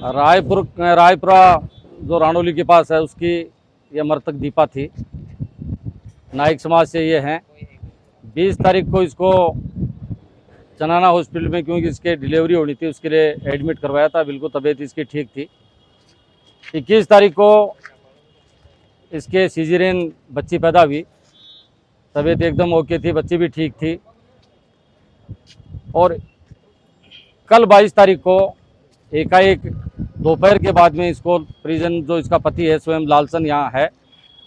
रायपुरा जो रानोली के पास है उसकी ये मृतक दीपा थी। नाइक समाज से ये हैं। 20 तारीख को इसको चनाना हॉस्पिटल में, क्योंकि इसके डिलीवरी होनी थी, उसके लिए एडमिट करवाया था। बिल्कुल तबीयत इसकी ठीक थी। 21 तारीख को इसके सीजरियन बच्ची पैदा हुई। तबीयत एकदम ओके थी, बच्ची भी ठीक थी। और कल 22 तारीख को एकाएक दोपहर के बाद में इसको परिजन, जो इसका पति है स्वयं लालचंद यहाँ है,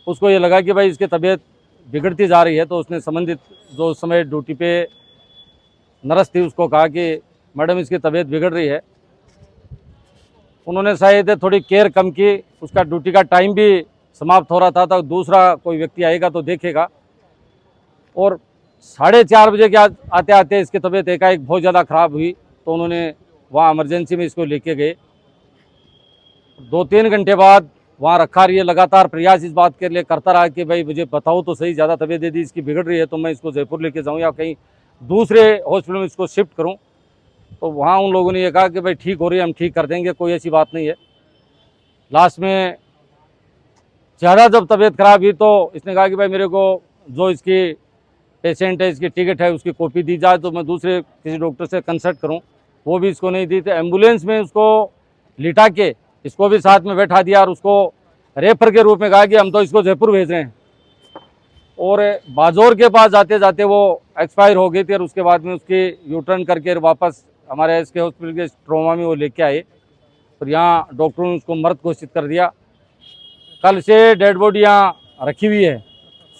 उसको ये लगा कि भाई इसकी तबीयत बिगड़ती जा रही है। तो उसने संबंधित जो उस समय ड्यूटी पे नर्स थी उसको कहा कि मैडम इसकी तबीयत बिगड़ रही है। उन्होंने शायद थोड़ी केयर कम की। उसका ड्यूटी का टाइम भी समाप्त हो रहा था, तो दूसरा कोई व्यक्ति आएगा तो देखेगा। और 4:30 बजे के आते आते इसकी तबीयत एकाएक बहुत ज़्यादा ख़राब हुई। तो उन्होंने वहाँ इमरजेंसी में इसको लेके गए। 2-3 घंटे बाद वहाँ रखा रही है। लगातार प्रयास इस बात के लिए करता रहा कि भाई मुझे बताओ तो सही, ज़्यादा तबीयत यदि इसकी बिगड़ रही है तो मैं इसको जयपुर लेके जाऊँ या कहीं दूसरे हॉस्पिटल में इसको शिफ्ट करूँ। तो वहाँ उन लोगों ने ये कहा कि भाई ठीक हो रही है, हम ठीक कर देंगे, कोई ऐसी बात नहीं है। लास्ट में ज़्यादा जब तबीयत खराब हुई तो इसने कहा कि भाई मेरे को जो इसकी पेशेंट है, इसकी टिकट है, उसकी कॉपी दी जाए तो मैं दूसरे किसी डॉक्टर से कंसल्ट करूं। वो भी इसको नहीं दी। तो एम्बुलेंस में उसको लिटा के इसको भी साथ में बैठा दिया और उसको रेफर के रूप में कहा कि हम तो इसको जयपुर भेज रहे हैं। और बाजौर के पास जाते जाते वो एक्सपायर हो गई थी। और उसके बाद में उसकी यू टर्न करके वापस हमारे इसके हॉस्पिटल के ट्रॉमा में वो लेके आए और यहाँ डॉक्टरों ने उसको मृत घोषित कर दिया। कल से डेड बॉडी यहाँ रखी हुई है।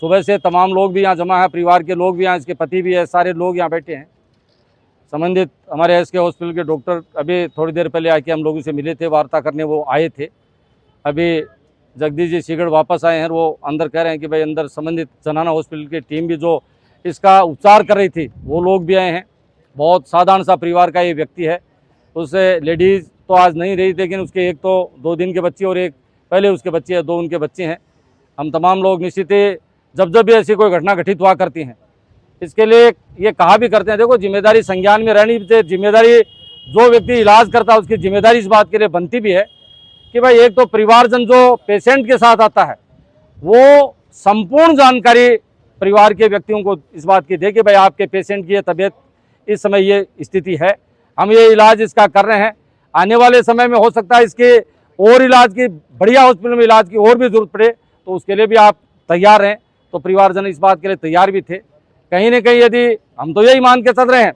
सुबह से तमाम लोग भी यहाँ जमा है, परिवार के लोग भी यहाँ, इसके पति भी है, सारे लोग यहाँ बैठे हैं। संबंधित हमारे एसके हॉस्पिटल के डॉक्टर अभी थोड़ी देर पहले आके हम लोगों से मिले थे, वार्ता करने वो आए थे। अभी जगदीश जी सीगड़ वापस आए हैं। वो अंदर कह रहे हैं कि भाई अंदर संबंधित चनाना हॉस्पिटल की टीम भी जो इसका उपचार कर रही थी वो लोग भी आए हैं। बहुत साधारण सा परिवार का ये व्यक्ति है। उससे लेडीज़ तो आज नहीं रही, लेकिन उसके एक तो 2 दिन के बच्चे और एक पहले उसके बच्चे है, 2 उनके बच्चे हैं। हम तमाम लोग निश्चित जब भी ऐसी कोई घटना घटित हुआ करती हैं, इसके लिए ये कहा भी करते हैं, देखो जिम्मेदारी संज्ञान में रहनी चाहिए। जिम्मेदारी जो व्यक्ति इलाज करता है उसकी जिम्मेदारी इस बात के लिए बनती भी है कि भाई एक तो परिवारजन जो पेशेंट के साथ आता है वो संपूर्ण जानकारी परिवार के व्यक्तियों को इस बात की दे कि भाई आपके पेशेंट की ये तबीयत इस समय ये स्थिति है, हम ये इलाज इसका कर रहे हैं। आने वाले समय में हो सकता है इसके और इलाज की, बढ़िया हॉस्पिटल में इलाज की और भी जरूरत पड़े, तो उसके लिए भी आप तैयार हैं। तो परिवारजन इस बात के लिए तैयार भी थे। कहीं ना कहीं यदि हम तो यही मान के चल रहे हैं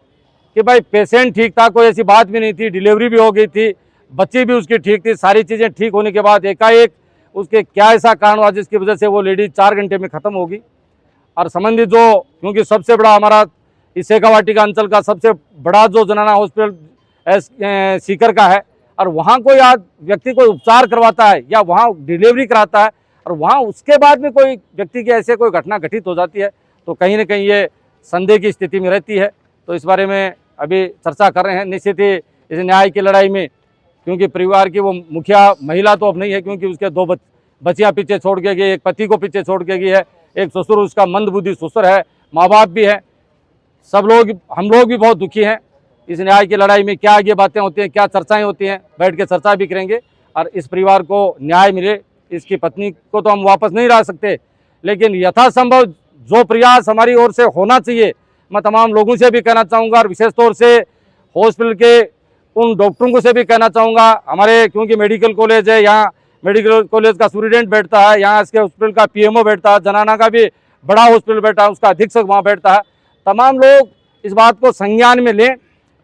कि भाई पेशेंट ठीक था, कोई ऐसी बात भी नहीं थी, डिलीवरी भी हो गई थी, बच्ची भी उसकी ठीक थी, सारी चीज़ें ठीक होने के बाद एकाएक उसके क्या ऐसा कारण हुआ जिसकी वजह से वो लेडीज 4 घंटे में ख़त्म होगी। और संबंधित जो, क्योंकि सबसे बड़ा हमारा इस शेखावाटी अंचल का सबसे बड़ा जो जनाना हॉस्पिटल सीकर का है, और वहाँ कोई आज व्यक्ति कोई उपचार करवाता है या वहाँ डिलीवरी कराता है और वहाँ उसके बाद में कोई व्यक्ति की ऐसे कोई घटना घटित हो जाती है, तो कहीं ना कहीं ये संदेह की स्थिति में रहती है। तो इस बारे में अभी चर्चा कर रहे हैं। निश्चित ही इस न्याय की लड़ाई में, क्योंकि परिवार की वो मुखिया महिला तो अब नहीं है, क्योंकि उसके 2 बच्चियाँ पीछे छोड़ के गई, एक पति को पीछे छोड़ के गई है, एक ससुर उसका मंदबुद्धि ससुर है, माँ बाप भी है, सब लोग, हम लोग भी बहुत दुखी हैं। इस न्याय की लड़ाई में क्या आगे बातें होती हैं, क्या चर्चाएँ होती हैं, बैठ के चर्चा भी करेंगे और इस परिवार को न्याय मिले। इसकी पत्नी को तो हम वापस नहीं ला सकते, लेकिन यथासंभव जो प्रयास हमारी ओर से होना चाहिए, मैं तमाम लोगों से भी कहना चाहूँगा और विशेष तौर से हॉस्पिटल के उन डॉक्टरों को से भी कहना चाहूँगा। हमारे क्योंकि मेडिकल कॉलेज है, यहाँ मेडिकल कॉलेज का सुप्रिटेंडेंट बैठता है, यहाँ इसके हॉस्पिटल का पीएमओ बैठता है, जनाना का भी बड़ा हॉस्पिटल बैठा है, उसका अधीक्षक वहाँ बैठता है। तमाम लोग इस बात को संज्ञान में लें।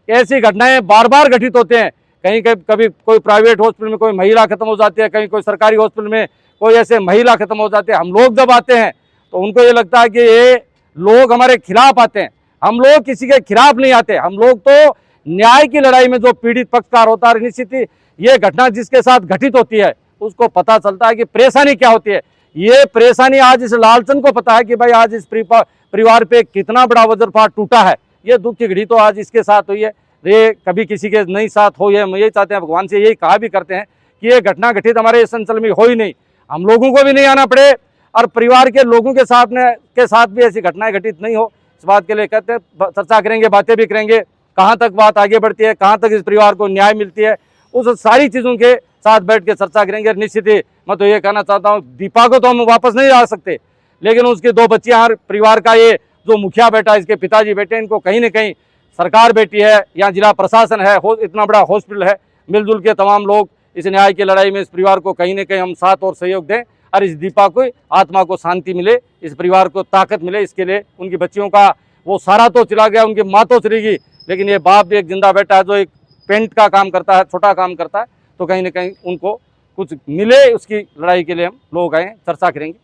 ऐसी घटनाएँ बार बार घटित होते हैं। कहीं कभी कोई प्राइवेट हॉस्पिटल में कोई महिला खत्म हो जाती है, कहीं कोई सरकारी हॉस्पिटल में कोई ऐसे महिला खत्म हो जाती है। हम लोग जब आते हैं तो उनको ये लगता है कि ये लोग हमारे खिलाफ आते हैं। हम लोग किसी के खिलाफ नहीं आते, हम लोग तो न्याय की लड़ाई में जो पीड़ित पक्षकार होता है, निश्चित ही ये घटना जिसके साथ घटित होती है उसको पता चलता है कि परेशानी क्या होती है। ये परेशानी आज इस लालचंद को पता है कि भाई आज इस परिवार पे कितना बड़ा वज्रपात टूटा है। ये दुख की घड़ी तो आज इसके साथ हुई है, ये कभी किसी के नहीं साथ हो। ये हम यही चाहते हैं, भगवान से यही कहा भी करते हैं कि ये घटना घटित हमारे इस अंचल में हो ही नहीं, हम लोगों को भी नहीं आना पड़े और परिवार के लोगों के साथ भी ऐसी घटनाएं घटित नहीं हो। इस बात के लिए कहते हैं चर्चा करेंगे, बातें भी करेंगे, कहाँ तक बात आगे बढ़ती है, कहाँ तक इस परिवार को न्याय मिलती है, उस सारी चीज़ों के साथ बैठ के चर्चा करेंगे। निश्चित ही मैं तो ये कहना चाहता हूँ, दीपा को तो हम वापस नहीं ला सकते, लेकिन उसके 2 बच्चियाँ, परिवार का ये जो मुखिया बेटा, इसके पिताजी बेटे, इनको कहीं ना कहीं सरकार बेटी है या जिला प्रशासन है, इतना बड़ा हॉस्पिटल है, मिलजुल के तमाम लोग इस न्याय की लड़ाई में इस परिवार को कहीं ना कहीं हम साथ और सहयोग दें और इस दीपा को आत्मा को शांति मिले, इस परिवार को ताकत मिले। इसके लिए उनकी बच्चियों का वो सारा तो चला गया, उनकी माँ तो चली गई, लेकिन ये बाप भी एक जिंदा बैठा है जो एक पेंट का काम करता है, छोटा काम करता है, तो कहीं ना कहीं उनको कुछ मिले, उसकी लड़ाई के लिए हम लोग आए, चर्चा करेंगे।